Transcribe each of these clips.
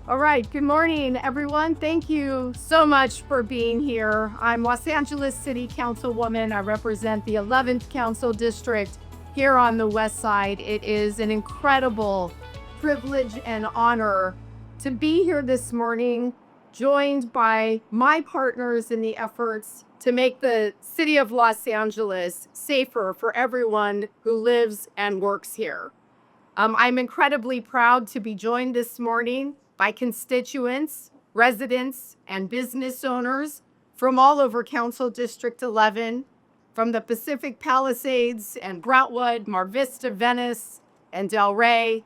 All right, good morning, everyone. Thank you so much for being here. I'm Los Angeles City Councilwoman. I represent the 11th Council District here on the West Side. It is an incredible privilege and honor to be here this morning, joined by my partners in the efforts to make the city of Los Angeles safer for everyone who lives and works here. I'm incredibly proud to be joined this morning by constituents, residents, and business owners from all over Council District 11, from the Pacific Palisades and Brentwood, Mar Vista, Venice, and Del Rey,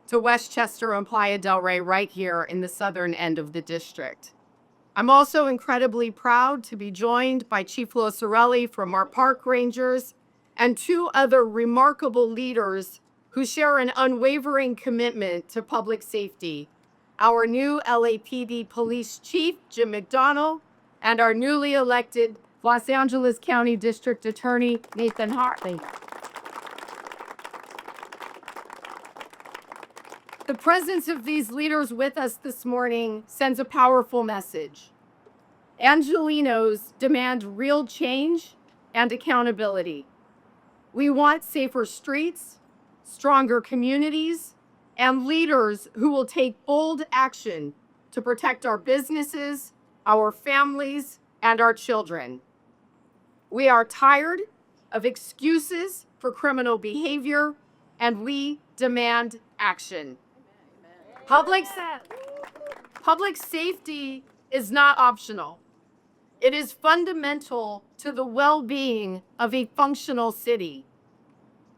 to Westchester and Playa del Rey right here in the southern end of the district. I'm also incredibly proud to be joined by Chief Losarelli from our park rangers and two other remarkable leaders who share an unwavering commitment to public safety. Our new LAPD Police Chief, Jim McDonnell, and our newly elected Los Angeles County District Attorney, Nathan Hartley. The presence of these leaders with us this morning sends a powerful message. Angelenos demand real change and accountability. We want safer streets, stronger communities, and leaders who will take bold action to protect our businesses, our families, and our children. We are tired of excuses for criminal behavior, and we demand action. Public safety is not optional. It is fundamental to the well-being of a functional city.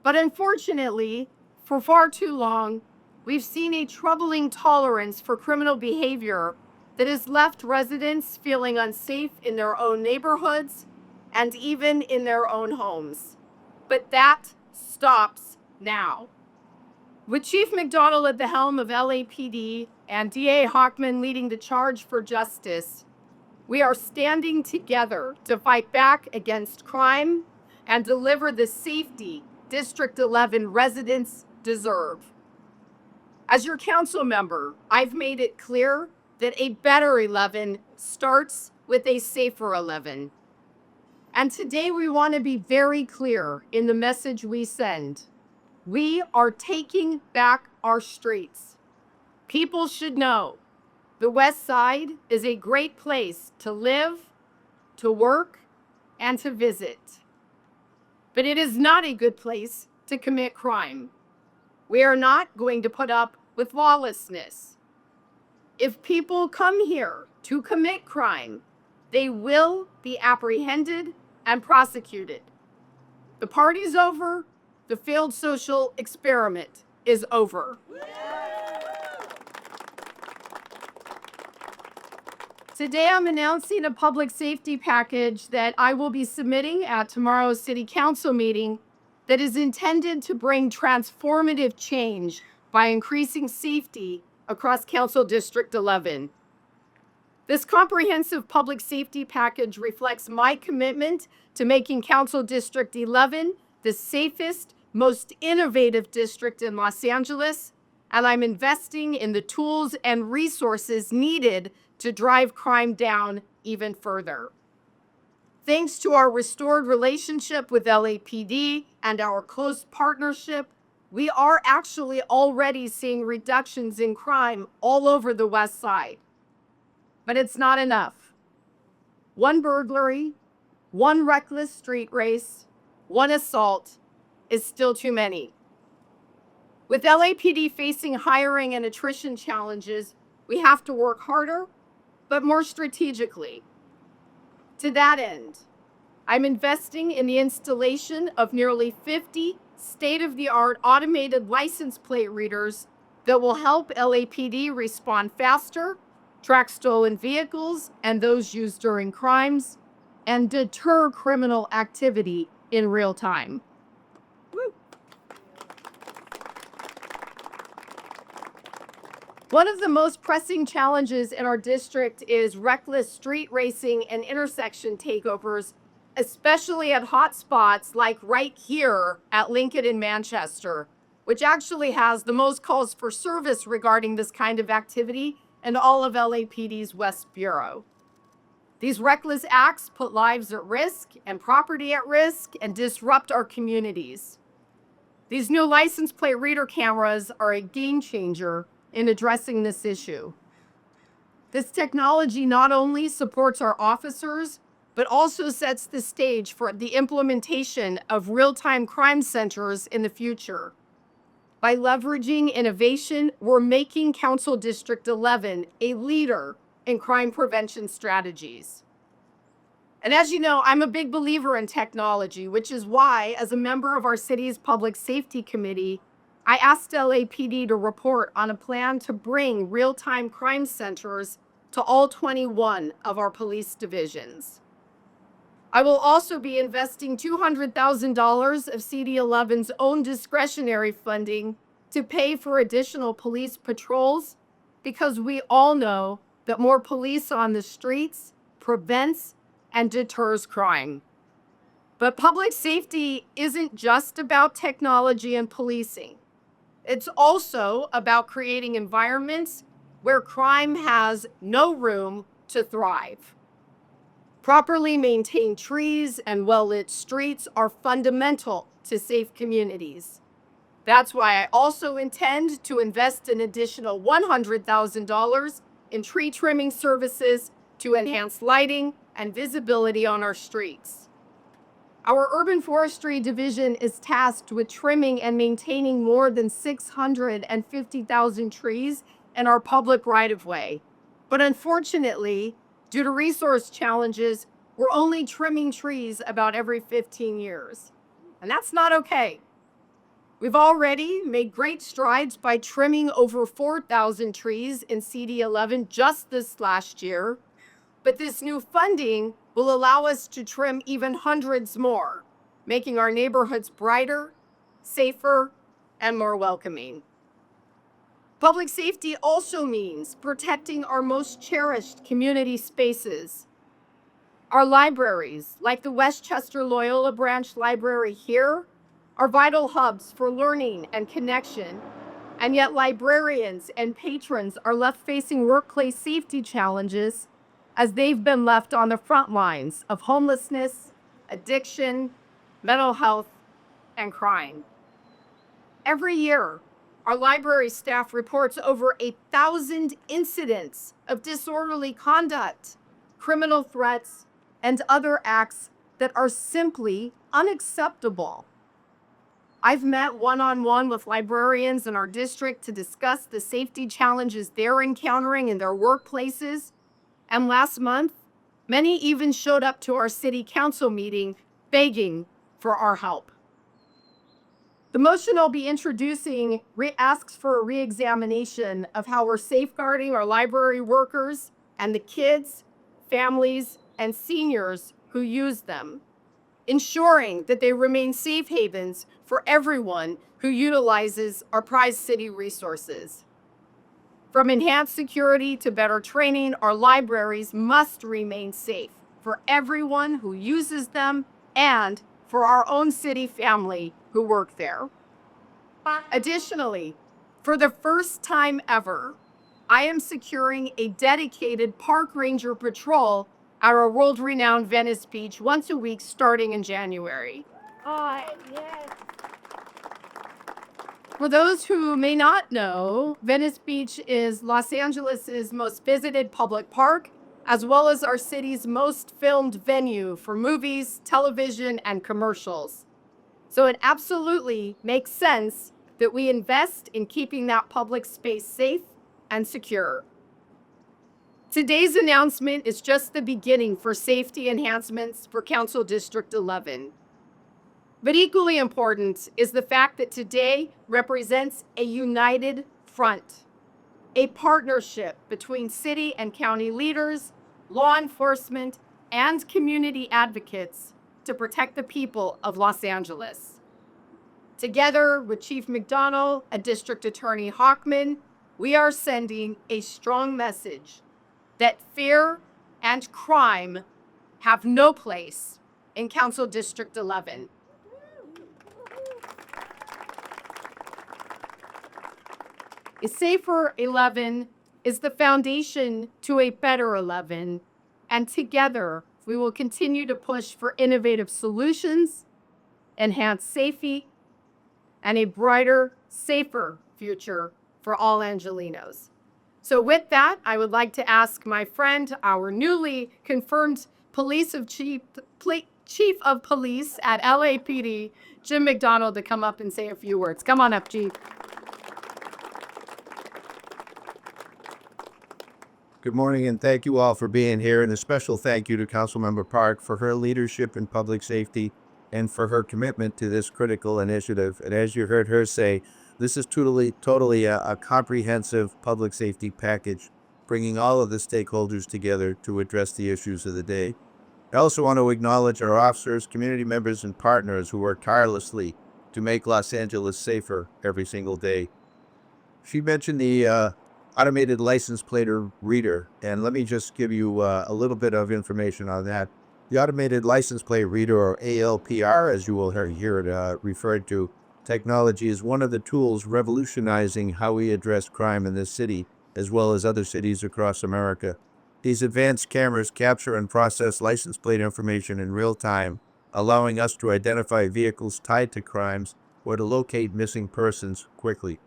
But unfortunately, for far too long, we've seen a troubling tolerance for criminal behavior that has left residents feeling unsafe in their own neighborhoods and even in their own homes. But that stops now. With Chief McDonnell at the helm of LAPD and DA Hochman leading the charge for justice, we are standing together to fight back against crime and deliver the safety District 11 residents deserve. As your council member, I've made it clear that a better 11 starts with a safer 11. And today we want to be very clear in the message we send. We are taking back our streets. People should know the West Side is a great place to live, to work, and to visit. But it is not a good place to commit crime. We are not going to put up with lawlessness. If people come here to commit crime, they will be apprehended and prosecuted. The party's over. The failed social experiment is over. Today, I'm announcing a public safety package that I will be submitting at tomorrow's City Council meeting that is intended to bring transformative change by increasing safety across Council District 11. This comprehensive public safety package reflects my commitment to making Council District 11 the safest, most innovative district in Los Angeles, and I'm investing in the tools and resources needed to drive crime down even further. Thanks to our restored relationship with LAPD and our close partnership, we are actually already seeing reductions in crime all over the West Side. But it's not enough. One burglary, one reckless street race, one assault is still too many. With LAPD facing hiring and attrition challenges, we have to work harder, but more strategically. To that end, I'm investing in the installation of nearly 50 state-of-the-art automated license plate readers that will help LAPD respond faster, track stolen vehicles and those used during crimes, and deter criminal activity in real time. Woo. One of the most pressing challenges in our district is reckless street racing and intersection takeovers, especially at hotspots like right here at Lincoln and Manchester, which actually has the most calls for service regarding this kind of activity and all of LAPD's West Bureau. These reckless acts put lives at risk and property at risk and disrupt our communities. These new license plate reader cameras are a game changer in addressing this issue. This technology not only supports our officers, but also sets the stage for the implementation of real-time crime centers in the future. By leveraging innovation, we're making Council District 11 a leader in crime prevention strategies. And as you know, I'm a big believer in technology, which is why, as a member of our city's Public Safety Committee, I asked LAPD to report on a plan to bring real-time crime centers to all 21 of our police divisions. I will also be investing $200,000 of CD11's own discretionary funding to pay for additional police patrols, because we all know that more police on the streets prevents and deters crime. But public safety isn't just about technology and policing. It's also about creating environments where crime has no room to thrive. Properly maintained trees and well-lit streets are fundamental to safe communities. That's why I also intend to invest an additional $100,000 in tree trimming services to enhance lighting and visibility on our streets. Our urban forestry division is tasked with trimming and maintaining more than 650,000 trees in our public right-of-way. But unfortunately, due to resource challenges, we're only trimming trees about every 15 years. And that's not okay. We've already made great strides by trimming over 4,000 trees in CD11 just this last year. But this new funding will allow us to trim even hundreds more, making our neighborhoods brighter, safer, and more welcoming. Public safety also means protecting our most cherished community spaces. Our libraries, like the Westchester Loyola Branch Library here, are vital hubs for learning and connection, and yet librarians and patrons are left facing workplace safety challenges as they've been left on the front lines of homelessness, addiction, mental health, and crime. Every year, our library staff reports over 1,000 incidents of disorderly conduct, criminal threats, and other acts that are simply unacceptable. I've met one-on-one with librarians in our district to discuss the safety challenges they're encountering in their workplaces. And last month, many even showed up to our city council meeting begging for our help. The motion I'll be introducing asks for a re-examination of how we're safeguarding our library workers and the kids, families, and seniors who use them, ensuring that they remain safe havens for everyone who utilizes our prized city resources. From enhanced security to better training, our libraries must remain safe for everyone who uses them and for our own city family who work there. Additionally, for the first time ever, I am securing a dedicated park ranger patrol at our world-renowned Venice Beach once a week starting in January. Oh, yes. For those who may not know, Venice Beach is Los Angeles' most visited public park, as well as our city's most filmed venue for movies, television, and commercials. So it absolutely makes sense that we invest in keeping that public space safe and secure. Today's announcement is just the beginning for safety enhancements for Council District 11. But equally important is the fact that today represents a united front, a partnership between city and county leaders, law enforcement, and community advocates to protect the people of Los Angeles. Together with Chief McDonnell and District Attorney Hochman, we are sending a strong message that fear and crime have no place in Council District 11. A safer 11 is the foundation to a better 11, and together we will continue to push for innovative solutions, enhanced safety, and a brighter, safer future for all Angelenos. So with that, I would like to ask my friend, our newly confirmed Chief of Police at LAPD, Jim McDonald, to come up and say a few words. Come on up, Chief. Good morning, and thank you all for being here, and a special thank you to Councilmember Park for her leadership in public safety and for her commitment to this critical initiative. And as you heard her say, this is totally a comprehensive public safety package, bringing all of the stakeholders together to address the issues of the day. I also want to acknowledge our officers, community members, and partners who work tirelessly to make Los Angeles safer every single day. She mentioned the automated license plate reader, and let me just give you a little bit of information on that. The automated license plate reader, or ALPR, as you will hear it referred to, technology is one of the tools revolutionizing how we address crime in this city, as well as other cities across America. These advanced cameras capture and process license plate information in real time, allowing us to identify vehicles tied to crimes or to locate missing persons quickly.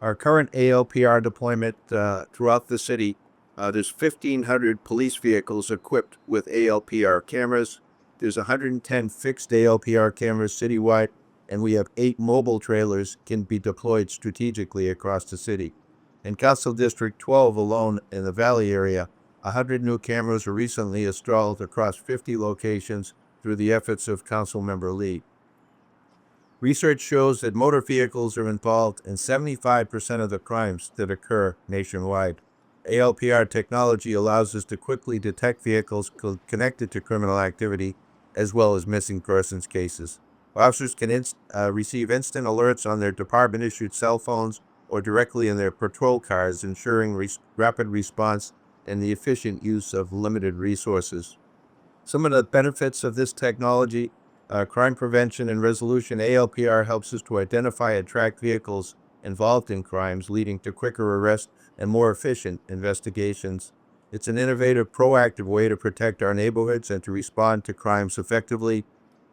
Our current ALPR deployment throughout the city, there's 1,500 police vehicles equipped with ALPR cameras. There's 110 fixed ALPR cameras citywide, and we have 8 mobile trailers can be deployed strategically across the city. In Council District 12 alone in the Valley area, 100 new cameras were recently installed across 50 locations through the efforts of Councilmember Lee. Research shows that motor vehicles are involved in 75% of the crimes that occur nationwide. ALPR technology allows us to quickly detect vehicles connected to criminal activity, as well as missing persons cases. Officers can receive instant alerts on their department-issued cell phones or directly in their patrol cars, ensuring rapid response and the efficient use of limited resources. Some of the benefits of this technology: crime prevention and resolution. ALPR helps us to identify and track vehicles involved in crimes, leading to quicker arrest and more efficient investigations. It's an innovative, proactive way to protect our neighborhoods and to respond to crimes effectively,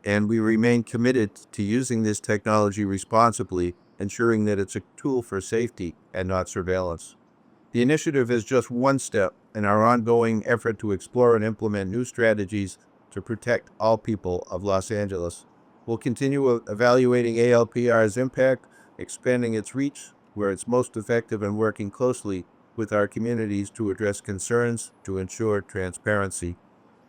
and we remain committed to using this technology responsibly, ensuring that it's a tool for safety and not surveillance. The initiative is just one step in our ongoing effort to explore and implement new strategies to protect all people of Los Angeles. We'll continue evaluating ALPR's impact, expanding its reach where it's most effective, and working closely with our communities to address concerns to ensure transparency.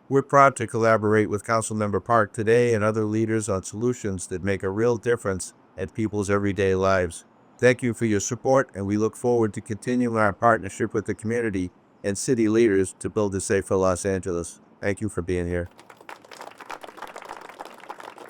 We're proud to collaborate with Councilmember Park today and other leaders on solutions that make a real difference in people's everyday lives. Thank you for your support, and we look forward to continuing our partnership with the community and city leaders to build a safer Los Angeles. Thank you for being here.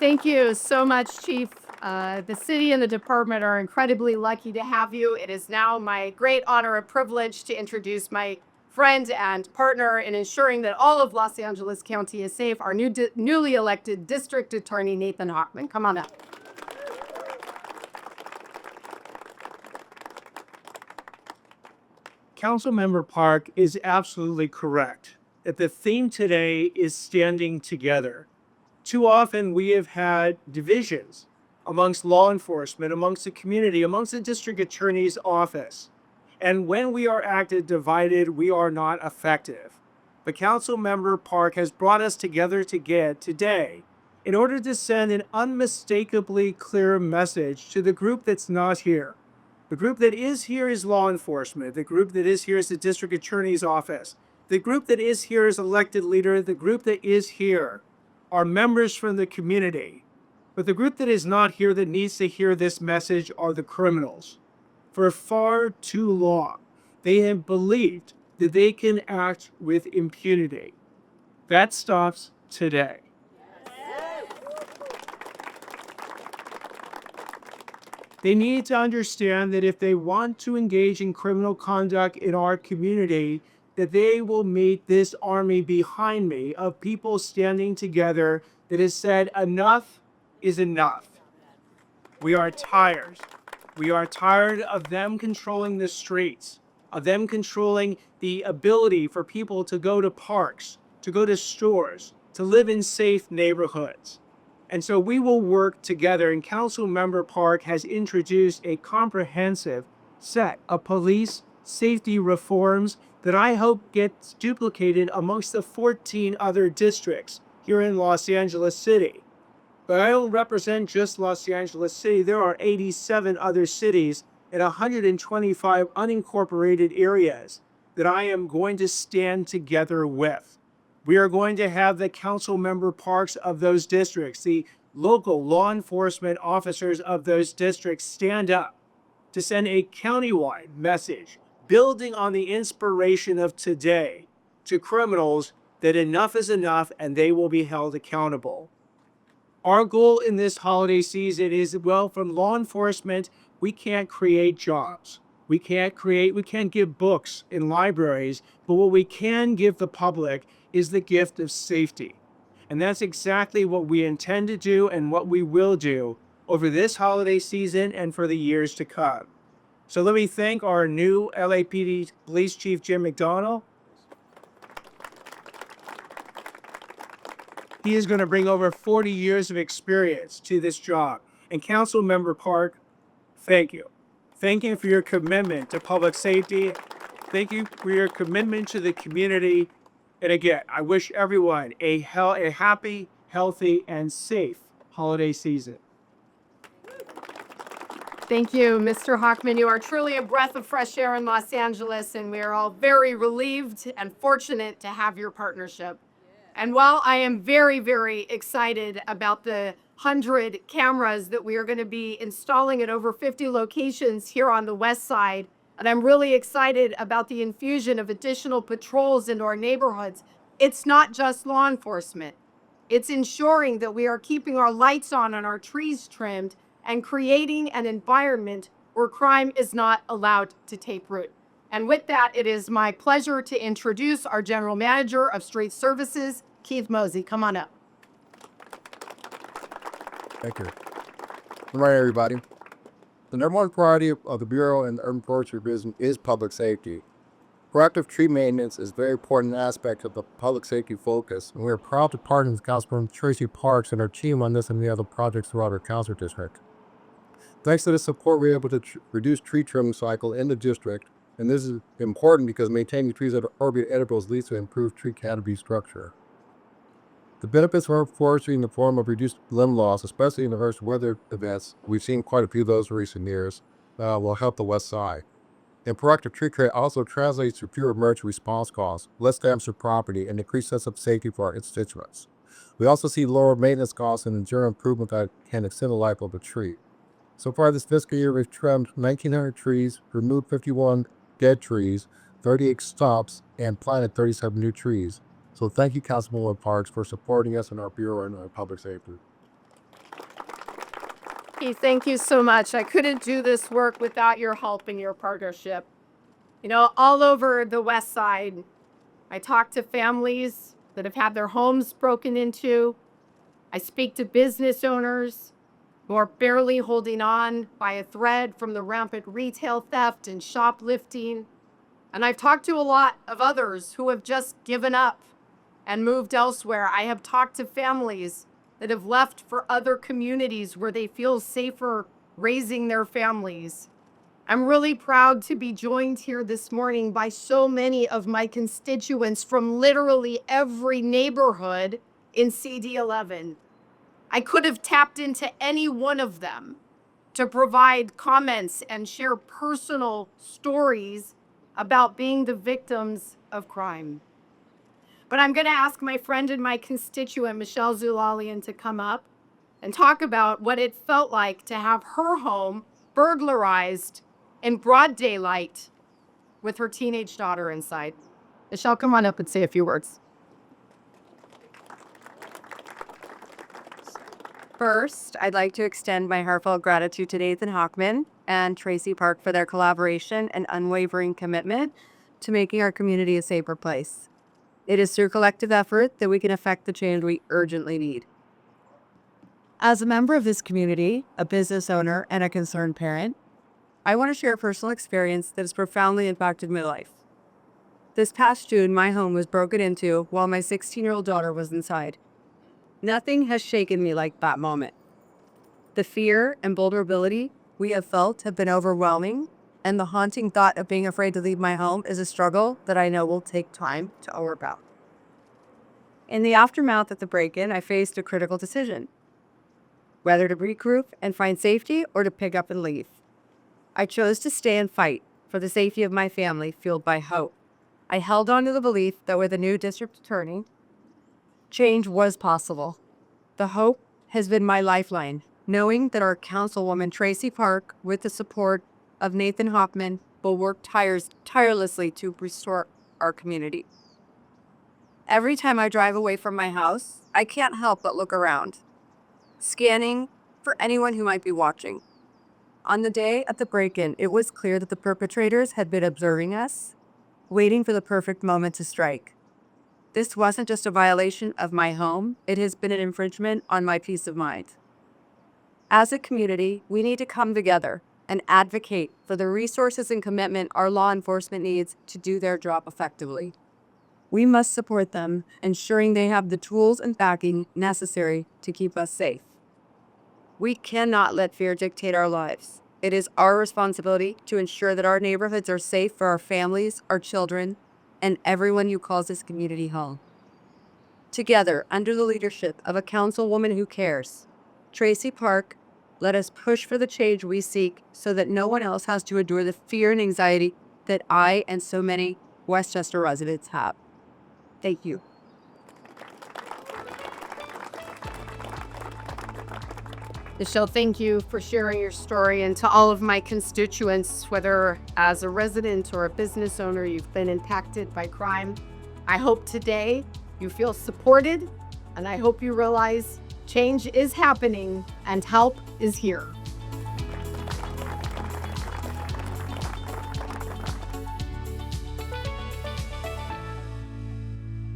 Thank you so much, Chief. The city and the department are incredibly lucky to have you. It is now my great honor and privilege to introduce my friend and partner in ensuring that all of Los Angeles County is safe, our newly elected District Attorney, Nathan Hochman. Come on up. Councilmember Park is absolutely correct that the theme today is standing together. Too often we have had divisions amongst law enforcement, amongst the community, amongst the district attorney's office. And when we are acted divided, we are not effective. But Councilmember Park has brought us together today in order to send an unmistakably clear message to the group that's not here. The group that is here is law enforcement. The group that is here is the district attorney's office. The group that is here is elected leader. The group that is here are members from the community. But the group that is not here that needs to hear this message are the criminals. For far too long, they have believed that they can act with impunity. That stops today. They need to understand that if they want to engage in criminal conduct in our community, that they will meet this army behind me of people standing together that has said enough is enough. We are tired. We are tired of them controlling the streets. of them controlling the ability for people to go to parks, to go to stores, to live in safe neighborhoods. And so we will work together, and Councilmember Park has introduced a comprehensive set of police safety reforms that I hope gets duplicated amongst the 14 other districts here in Los Angeles City. But I don't represent just Los Angeles City. There are 87 other cities and 125 unincorporated areas that I am going to stand together with. We are going to have the council member parks of those districts, the local law enforcement officers of those districts stand up to send a countywide message, building on the inspiration of today to criminals that enough is enough and they will be held accountable. Our goal in this holiday season is, well, from law enforcement, we can't create jobs. We can't give books in libraries, but what we can give the public is the gift of safety. And that's exactly what we intend to do and what we will do over this holiday season and for the years to come. So let me thank our new LAPD Police Chief, Jim McDonnell. He is going to bring over 40 years of experience to this job. And Councilmember Park, thank you. Thank you for your commitment to public safety. Thank you for your commitment to the community. And again, I wish everyone a happy, healthy, and safe holiday season. Thank you, Mr. Hockman. You are truly a breath of fresh air in Los Angeles, and we are all very relieved and fortunate to have your partnership. And while I am very, very excited about the 100 cameras that we are going to be installing at over 50 locations here on the west side, and I'm really excited about the infusion of additional patrols into our neighborhoods, it's not just law enforcement. It's ensuring that we are keeping our lights on and our trees trimmed and creating an environment where crime is not allowed to take root. And with that, it is my pleasure to introduce our General Manager of Street Services, Keith Mosey. Come on up. Thank you. Good morning, everybody. The number one priority of the Bureau and the Urban Forestry Division is public safety. Proactive tree maintenance is a very important aspect of the public safety focus, and we are proud to partner with Councilwoman Tracy Parks and our team on this and the other projects throughout our council district. Thanks to this support, we're able to reduce tree trimming cycle in the district, and this is important because maintaining trees at appropriate intervals leads to improved tree canopy structure. The benefits of urban forestry in the form of reduced limb loss, especially in the harsh weather events, we've seen quite a few of those in recent years, will help the west side. And proactive tree care also translates to fewer emergency response costs, less damage to property, and increased sense of safety for our constituents. We also see lower maintenance costs and enduring improvement that can extend the life of a tree. So far this fiscal year, we've trimmed 1,900 trees, removed 51 dead trees, 38 stumps, and planted 37 new trees. So thank you, Councilwoman Parks, for supporting us in our Bureau and our public safety. Keith, thank you so much. I couldn't do this work without your help and your partnership. You know, all over the west side, I talk to families that have had their homes broken into. I speak to business owners who are barely holding on by a thread from the rampant retail theft and shoplifting. And I've talked to a lot of others who have just given up and moved elsewhere. I have talked to families that have left for other communities where they feel safer raising their families. I'm really proud to be joined here this morning by so many of my constituents from literally every neighborhood in CD11. I could have tapped into any one of them to provide comments and share personal stories about being the victims of crime. But I'm going to ask my friend and my constituent, Michelle Zulalian, to come up and talk about what it felt like to have her home burglarized in broad daylight with her teenage daughter inside. Michelle, come on up and say a few words. First, I'd like to extend my heartfelt gratitude to Nathan Hockman and Tracy Park for their collaboration and unwavering commitment to making our community a safer place. It is through collective effort that we can affect the change we urgently need. As a member of this community, a business owner, and a concerned parent, I want to share a personal experience that has profoundly impacted my life. This past June, my home was broken into while my 16-year-old daughter was inside. Nothing has shaken me like that moment. The fear and vulnerability we have felt have been overwhelming, and the haunting thought of being afraid to leave my home is a struggle that I know will take time to overcome. In the aftermath of the break-in, I faced a critical decision: whether to regroup and find safety or to pick up and leave. I chose to stay and fight for the safety of my family, fueled by hope. I held on to the belief that with a new district attorney, change was possible. The hope has been my lifeline, knowing that our Councilwoman Tracy Park, with the support of Nathan Hoffman, will work tirelessly to restore our community. Every time I drive away from my house, I can't help but look around, scanning for anyone who might be watching. On the day of the break-in, it was clear that the perpetrators had been observing us, waiting for the perfect moment to strike. This wasn't just a violation of my home, it has been an infringement on my peace of mind. As a community, we need to come together and advocate for the resources and commitment our law enforcement needs to do their job effectively. We must support them, ensuring they have the tools and backing necessary to keep us safe. We cannot let fear dictate our lives. It is our responsibility to ensure that our neighborhoods are safe for our families, our children, and everyone who calls this community home. Together, under the leadership of a councilwoman who cares, Tracy Park, let us push for the change we seek so that no one else has to endure the fear and anxiety that I and so many Westchester residents have. Thank you. Michelle, thank you for sharing your story. And to all of my constituents, whether as a resident or a business owner, you've been impacted by crime. I hope today you feel supported, and I hope you realize change is happening and help is here.